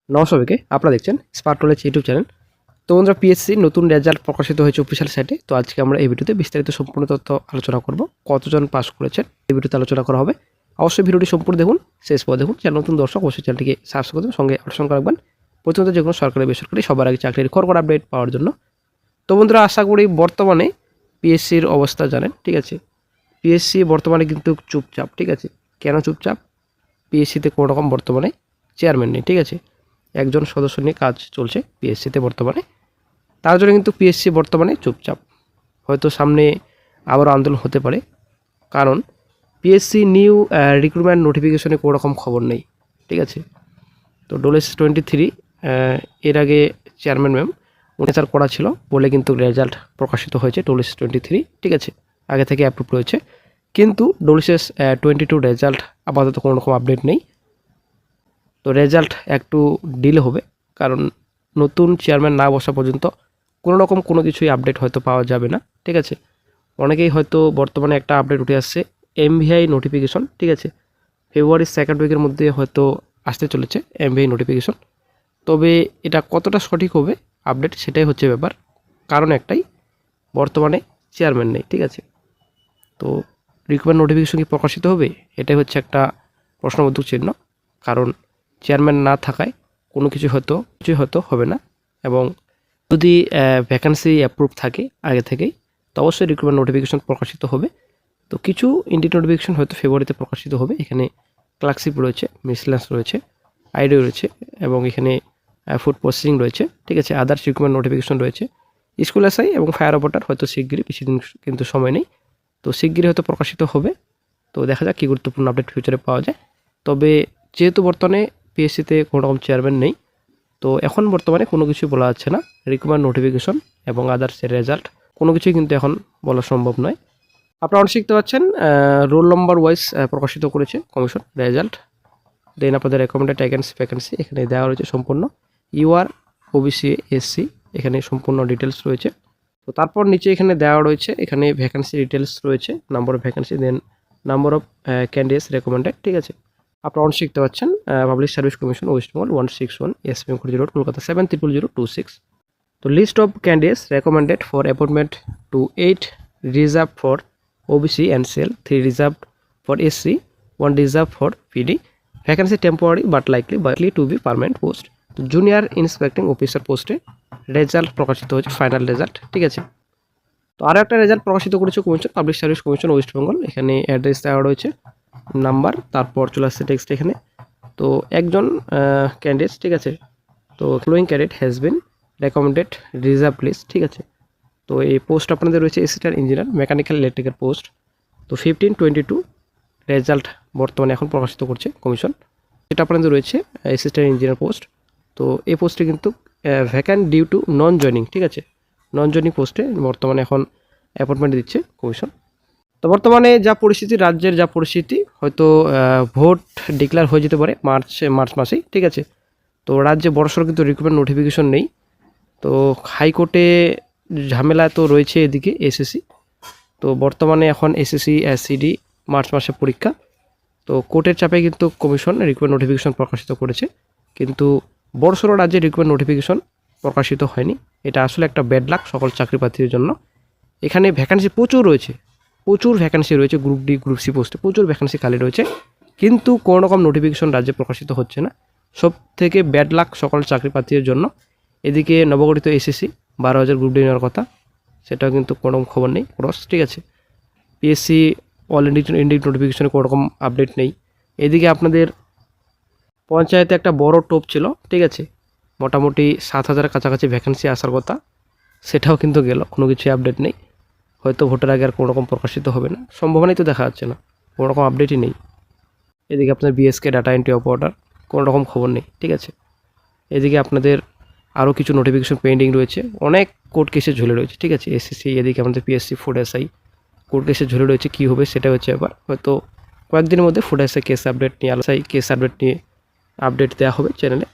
নমস্কার সবাইকে, আপনারা দেখছেন স্মার্ট নলেজ ইউটিউব চ্যানেল। তো বন্ধুরা, পিএসসি নতুন রেজাল্ট প্রকাশিত হয়েছে অফিসিয়াল সাইটে। তো আজকে আমরা এই ভিডিওতে বিস্তারিত সম্পূর্ণ তথ্য আলোচনা করব। কতজন পাস করেছেন এই ভিডিওতে আলোচনা করা হবে। অবশ্যই ভিডিওটি সম্পূর্ণ দেখুন, শেষ পর্যন্ত দেখুন। চ্যানেল নতুন দর্শক অবশ্যই চ্যানেলটিকে সাবস্ক্রাইব করবেন, সঙ্গে অপশন রাখবেন প্রতিনিয়ত যে কোনো সরকারি বেসরকারি সবার আগে চাকরির খবর আপডেট পাওয়ার জন্য। তো বন্ধুরা, আশা করি বর্তমানে পিএসসির অবস্থা জানেন, ঠিক আছে। পিএসসি বর্তমানে কিন্তু চুপচাপ, ঠিক আছে। কেন চুপচাপ? পিএসসিতে কোনো রকম বর্তমানে চেয়ারম্যান নেই, ঠিক আছে। একজন সদস্য নিয়ে কাজ চলছে পিএসসিতে বর্তমানে, তার জন্য কিন্তু পিএসসি বর্তমানে চুপচাপ। হয়তো সামনে আবারও আন্দোলন হতে পারে, কারণ পিএসসি নিউ রিক্রুটমেন্ট নোটিফিকেশনে কোনো রকম খবর নেই, ঠিক আছে। তো ডোলেস 23 এর আগে চেয়ারম্যান ম্যাম উনিচার করা ছিল বলে কিন্তু রেজাল্ট প্রকাশিত হয়েছে ডোলেস 23, ঠিক আছে। আগে থেকে অ্যাপ্রুভ রয়েছে, কিন্তু ডোলেসেস 22 রেজাল্ট আপাতত কোনো রকম আপডেট নেই। তো রেজাল্ট একটু ডিলে হবে, কারণ নতুন চেয়ারম্যান না বসা পর্যন্ত কোনো রকম কোনো কিছুই আপডেট হয়তো পাওয়া যাবে না, ঠিক আছে। অনেকেই হয়তো বর্তমানে একটা আপডেট উঠে আসছে এমভিআই নোটিফিকেশন, ঠিক আছে। ফেব্রুয়ারির সেকেন্ড উইকের মধ্যে হয়তো আসতে চলেছে এমভিআই নোটিফিকেশন। তবে এটা কতটা সঠিক হবে আপডেট, সেটাই হচ্ছে ব্যাপার। কারণ একটাই, বর্তমানে চেয়ারম্যান নেই, ঠিক আছে। তো রিক্রুটমেন্ট নোটিফিকেশন কি প্রকাশিত হবে, এটাই হচ্ছে একটা প্রশ্নবোধক চিহ্ন। কারণ চেয়ারম্যান না থাকায় কোনো কিছুই হয়তো হবে না। এবং যদি ভ্যাকান্সি অ্যাপ্রুভ থাকে আগে থেকেই, তো অবশ্যই রিক্রুটমেন্ট নোটিফিকেশন প্রকাশিত হবে। তো কিছু ইন্ডিক নোটিফিকেশন হয়তো ফেব্রুয়ারিতে প্রকাশিত হবে। এখানে ক্লার্কশিপ রয়েছে, মিসলেন্স রয়েছে, আইডিও রয়েছে, এবং এখানে ফুড প্রসেসিং রয়েছে, ঠিক আছে। আদার্স রিক্রুটমেন্ট নোটিফিকেশন রয়েছে। স্কুল এসআই এবং ফায়ার অপারেটর হয়তো শিগগিরই, বেশি দিন কিন্তু সময় নেই, তো শিগগিরই হয়তো প্রকাশিত হবে। তো দেখা যাক কী গুরুত্বপূর্ণ আপডেট ফিউচারে পাওয়া যায়। তবে যেহেতু বর্তমানে পিএসসিতে কোনো রকম চেয়ারম্যান নেই, তো এখন বর্তমানে কোনো কিছু বলা যাচ্ছে না। রিক্রুটমেন্ট নোটিফিকেশন এবং আদার্সের রেজাল্ট কোনো কিছুই কিন্তু এখন বলা সম্ভব নয়। আপনারা অনেক শিখতে পাচ্ছেন, রোল নম্বর ওয়াইজ প্রকাশিত করেছে কমিশন রেজাল্ট। দেন আপনাদের রেকমেন্ডেড ভ্যাকেন্সি এখানে দেওয়া রয়েছে সম্পূর্ণ। ইউআর, ওবিসি, এসসি, এখানে সম্পূর্ণ ডিটেলস রয়েছে। তো তারপর নিচে এখানে দেওয়া রয়েছে, এখানে ভ্যাকেন্সি ডিটেলস রয়েছে, number of vacancy, then number of candidates recommended, ঠিক আছে। আপনারা অনেক শিখতে পাচ্ছেন। Public service commission, West Bengal 161 S Bengal road, Kolkata 700026। তো list of candidates recommended for appointment to 8 reserve for OBC and sale, 3 reserve for SC, 1 reserve for PD. Vacancy temporary but likely to be permanent post. Junior inspecting officer পোস্টে result প্রকাশিত হয়েছে, final result, ঠিক আছে। তো আরও একটা result প্রকাশিত করেছে commission, public service commission West Bengal. এখানে অ্যাড্রেস দেওয়া রয়েছে, নাম্বার, তারপর চলে আসছে টেক্সট এখানে। তো একজন ক্যান্ডিডেট, ঠিক আছে। তো following candidate has been recommended reserve list, ঠিক আছে। তো এই পোস্ট আপনাদের রয়েছে assistant engineer mechanical electrical post. তো 15/22 রেজাল্ট বর্তমানে এখন প্রকাশিত করছে কমিশন। এটা আপনাদের রয়েছে অ্যাসিস্ট্যান্ট ইঞ্জিনিয়ার পোস্ট। তো এই পোস্টে কিন্তু vacant due to non joining, ঠিক আছে। নন জয়নিং পোস্টে বর্তমানে এখন অ্যাপয়েন্টমেন্ট দিচ্ছে কমিশন। তো বর্তমানে যা পরিস্থিতি, রাজ্যের যা পরিস্থিতি, হয়তো ভোট ডিক্লেয়ার হয়ে যেতে পারে মার্চ মাসেই, ঠিক আছে। তো রাজ্যে বড়সড় কিন্তু রিক্রুটমেন্ট নোটিফিকেশন নেই। তো হাইকোর্টে ঝামেলা তো রয়েছে এদিকে এসএসসি। তো বর্তমানে এখন এসএসসি সিডি মার্চ মাসে পরীক্ষা। তো কোর্টের চাপে কিন্তু কমিশন রিক্রুটমেন্ট নোটিফিকেশন প্রকাশিত করেছে, কিন্তু বড়সড় রাজ্যে রিক্রুটমেন্ট নোটিফিকেশন প্রকাশিত হয়নি। এটা আসলে একটা ব্যাড লাক সকল চাকরি প্রার্থীদের জন্য। এখানে ভ্যাকান্সি প্রচুর রয়েছে, প্রচুর ভ্যাকান্সি রয়েছে, গ্রুপ ডি গ্রুপ সি পোস্টে প্রচুর ভ্যাকান্সি খালি রয়েছে, কিন্তু কোনো রকম নোটিফিকেশন রাজ্যে প্রকাশিত হচ্ছে না। সব থেকে ব্যাড লাক সকল চাকরি প্রার্থীদের জন্য। এদিকে নবগঠিত এসএসসি 12,000 গ্রুপ ডি নেওয়ার কথা, সেটাও কিন্তু কোনো রকম খবর নেই, ক্রস, ঠিক আছে। পিএসসি অল ইন্ডিক নোটিফিকেশনে কোনো রকম আপডেট নেই। এদিকে আপনাদের পঞ্চায়েতে একটা বড় টোপ ছিল, ঠিক আছে। মোটামুটি 7,000 কাছাকাছি ভ্যাকেন্সি আসার কথা, সেটাও কিন্তু গেল, কোনো কিছুই আপডেট নেই। হয়তো ভোটের আগে আর কোনো রকম প্রকাশিত হবে না, সম্ভাবনাই তো দেখা যাচ্ছে না, কোনো রকম আপডেটই নেই। এদিকে আপনার বিএসকে ডাটা এন্ট্রি অপারেটর, কোনো রকম খবর নেই, ঠিক আছে। এদিকে আপনাদের আরও কিছু নোটিফিকেশন পেন্ডিং রয়েছে, অনেক কোর্ট কেসে ঝুলে রয়েছে, ঠিক আছে। এসএসসি, এদিকে আমাদের পিএসসি, ফুড এসআই কোর্ট কেসে ঝুলে রয়েছে। কী হবে সেটা হচ্ছে এবার, হয়তো কয়েকদিনের মধ্যে ফুড এসআই কেস আপডেট নিয়ে আপডেট দেওয়া হবে চ্যানেলে।